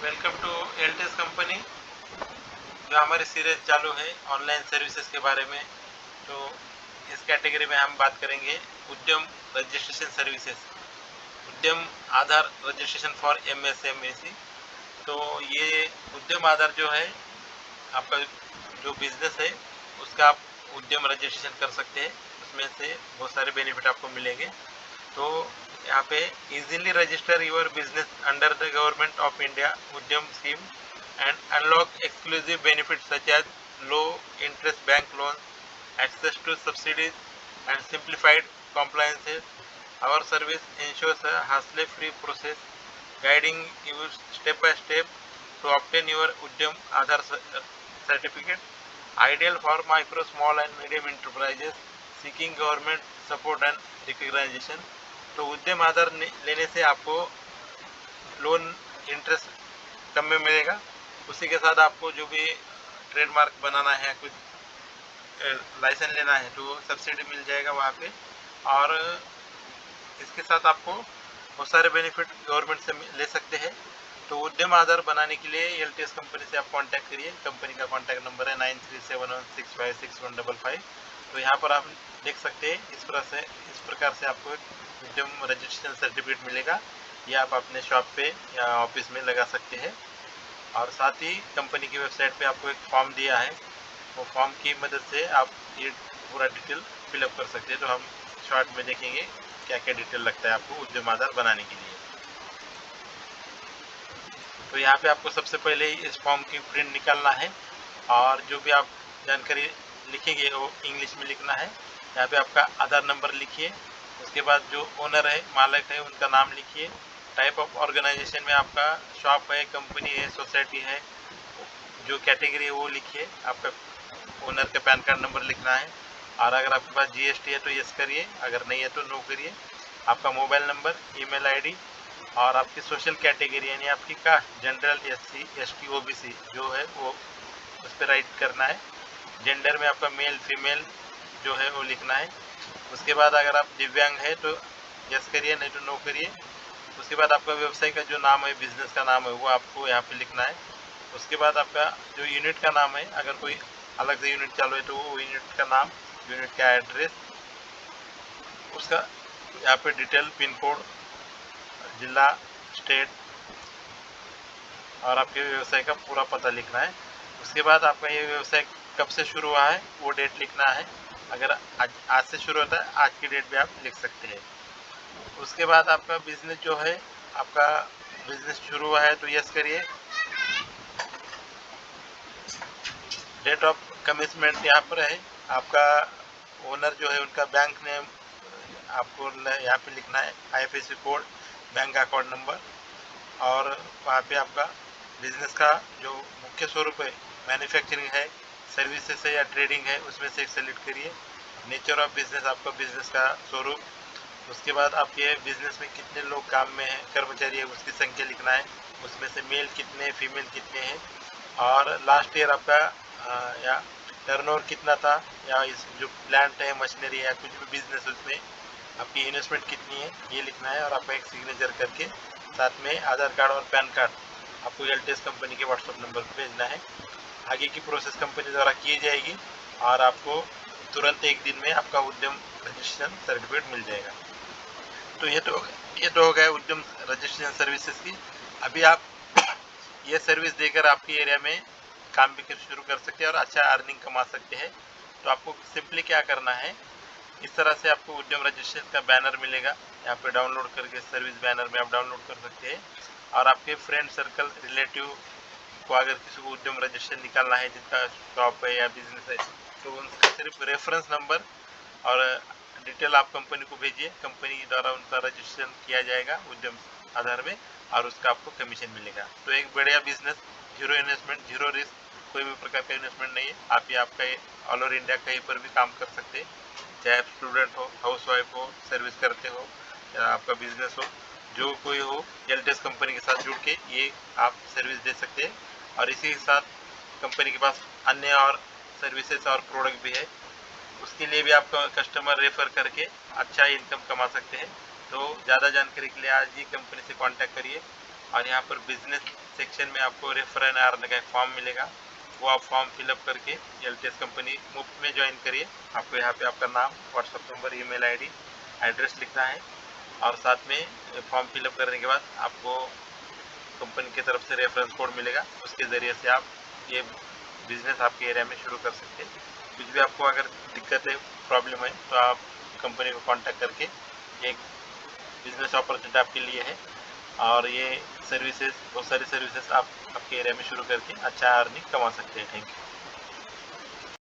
Welcome to LTS company. जो हमारी series चालू है ऑनलाइन सर्विसेज के बारे में, तो इस कैटेगरी में हम बात करेंगे उद्यम रजिस्ट्रेशन सर्विसेज, उद्यम आधार रजिस्ट्रेशन फॉर एमएसएमई। तो ये उद्यम आधार जो है, आपका जो बिजनेस है उसका आप उद्यम रजिस्ट्रेशन कर सकते हैं। उसमें से बहुत सारे बेनिफिट आपको मिलेंगे। तो यहाँ पे easily register your business under the government of India उद्यम scheme and unlock exclusive benefits such as low interest bank loans, access to subsidies, and simplified compliances. Our service ensures a hassle-free process, guiding you step by step to obtain your Udyam Aadhaar certificate, ideal for micro, small and medium enterprises seeking government support and recognition. तो उद्यम आधार लेने से आपको loan interest कम में मिलेगा। उसी के साथ आपको जो भी ट्रेडमार्क बनाना है, कुछ लाइसेंस लेना है, तो सब्सिडी मिल जाएगा वहाँ पे। और इसके साथ आपको बहुत सारे बेनिफिट गवर्नमेंट से ले सकते हैं। तो उद्यम आधार बनाने के लिए एलटीएस कंपनी से आप कांटेक्ट करिए। कंपनी का कांटेक्ट नंबर है 9371656155। तो यहाँ पर आप देख सकते हैं इस प्रकार से आपको एक उद्यम रजिस्ट्रेशन सर्टिफिकेट मिलेगा। ये आप अपने शॉप पे या ऑफिस में लगा सकते हैं। और साथ ही कंपनी की वेबसाइट पे आपको एक फॉर्म दिया है, वो फॉर्म की मदद से आप ये पूरा डिटेल फिलअप कर सकते हैं। तो हम शॉर्ट में देखेंगे क्या क्या डिटेल लगता है आपको उद्यम आधार बनाने के लिए। तो यहाँ पे आपको सबसे पहले इस फॉर्म की प्रिंट निकालना है, और जो भी आप जानकारी लिखेंगे वो इंग्लिश में लिखना है। यहाँ पे आपका आधार नंबर लिखिए। उसके बाद जो ओनर है, मालिक है, उनका नाम लिखिए। टाइप ऑफ ऑर्गेनाइजेशन में आपका शॉप है, कंपनी है, सोसाइटी है, जो कैटेगरी है वो लिखिए। आपका ओनर का पैन कार्ड नंबर लिखना है। और अगर आपके पास जीएसटी है तो यस करिए, अगर नहीं है तो नो करिए। आपका मोबाइल नंबर, ईमेल आईडी, और आपकी सोशल कैटेगरी यानी आपकी caste, general, SC, ST, OBC जो है वो उस पर राइट करना है। जेंडर में आपका मेल फीमेल जो है वो लिखना है। उसके बाद अगर आप दिव्यांग है तो यस करिए, नहीं तो नो करिए। उसके बाद आपका व्यवसाय का जो नाम है, बिजनेस का नाम है, वो आपको यहाँ पे लिखना है। उसके बाद आपका जो यूनिट का नाम है, अगर कोई अलग से यूनिट चालू है तो वो यूनिट का नाम, यूनिट का एड्रेस, उसका यहाँ पे डिटेल, पिन कोड, जिला, स्टेट, और आपके व्यवसाय का पूरा पता लिखना है। उसके बाद आपका ये व्यवसाय कब से शुरू हुआ है वो डेट लिखना है। अगर आज से शुरू होता है, आज की डेट भी आप लिख सकते हैं। उसके बाद आपका बिजनेस जो है, आपका बिजनेस शुरू हुआ है तो यस करिए। डेट ऑफ कमिटमेंट यहाँ पर है। आपका ओनर जो है उनका बैंक नेम आपको यहाँ पे लिखना है, IFSC code, bank account number, और वहाँ पे आपका बिजनेस का जो मुख्य स्वरूप है, मैन्युफैक्चरिंग है, सर्विसेज है या ट्रेडिंग है, उसमें से एक सेलेक्ट करिए। नेचर ऑफ बिजनेस, आपका बिजनेस का स्वरूप। उसके बाद आपके बिजनेस में कितने लोग काम में हैं, कर्मचारी है, उसकी संख्या लिखना है। उसमें से मेल कितने, फीमेल कितने हैं। और लास्ट ईयर आपका या टर्नओवर कितना था, या इस जो प्लांट है, मशीनरी है, या कुछ भी बिजनेस, उसमें आपकी इन्वेस्टमेंट कितनी है, ये लिखना है। और आपका एक सिग्नेचर करके साथ में आधार कार्ड और पैन कार्ड आपको एलटीएस कंपनी के व्हाट्सएप नंबर पर भेजना है। आगे की प्रोसेस कंपनी द्वारा की जाएगी और आपको तुरंत एक दिन में आपका उद्यम रजिस्ट्रेशन सर्टिफिकेट मिल जाएगा। तो ये तो हो गया उद्यम रजिस्ट्रेशन सर्विसेज की। अभी आप ये सर्विस देकर आपके एरिया में काम भी शुरू कर सकते हैं और अच्छा अर्निंग कमा सकते हैं। तो आपको सिंपली क्या करना है, इस तरह से आपको उद्यम रजिस्ट्रेशन का बैनर मिलेगा। यहाँ पे डाउनलोड करके सर्विस बैनर में आप डाउनलोड कर सकते हैं। और आपके फ्रेंड सर्कल, रिलेटिव को अगर किसी को उद्यम रजिस्ट्रेशन निकालना है, जिनका शॉप है या बिजनेस है, तो उनका सिर्फ रेफरेंस नंबर और डिटेल आप कंपनी को भेजिए। कंपनी द्वारा उनका रजिस्ट्रेशन किया जाएगा उद्यम आधार में, और उसका आपको कमीशन मिलेगा। तो एक बढ़िया business, zero investment, zero risk, कोई भी प्रकार का इन्वेस्टमेंट नहीं है। आप ये आपका ऑल ओवर इंडिया कहीं पर भी काम कर सकते हैं, चाहे आप स्टूडेंट हो, हाउस वाइफ हो, सर्विस करते हो, या आपका बिजनेस हो, जो कोई हो, एलटीएस कंपनी के साथ जुड़ के ये आप सर्विस दे सकते हैं। और इसी के साथ कंपनी के पास अन्य और सर्विसेज और प्रोडक्ट भी है, उसके लिए भी आप कस्टमर रेफर करके अच्छा इनकम कमा सकते हैं। तो ज़्यादा जानकारी के लिए आज ही कंपनी से कांटेक्ट करिए। और यहाँ पर बिजनेस सेक्शन में आपको रेफर एंड अर्न का एक फॉर्म मिलेगा, वो आप फॉर्म फिलअप करके एलटीएस कंपनी मुफ्त में ज्वाइन करिए। आपको यहाँ पे आपका नाम, WhatsApp number, email ID, address लिखना है और साथ में फॉर्म फिलअप करने के बाद आपको कंपनी की तरफ से रेफरेंस कोड मिलेगा, उसके ज़रिए से आप ये बिज़नेस आपके एरिया में शुरू कर सकते हैं। कुछ भी आपको अगर दिक्कत है, प्रॉब्लम है, तो आप कंपनी को कांटेक्ट करके एक बिज़नेस अपॉर्चुनिटी आपके लिए है और ये सर्विसेज, बहुत सारी सर्विसेज आप आपके एरिया में शुरू करके अच्छा अर्निंग कमा सकते हैं। Thank you.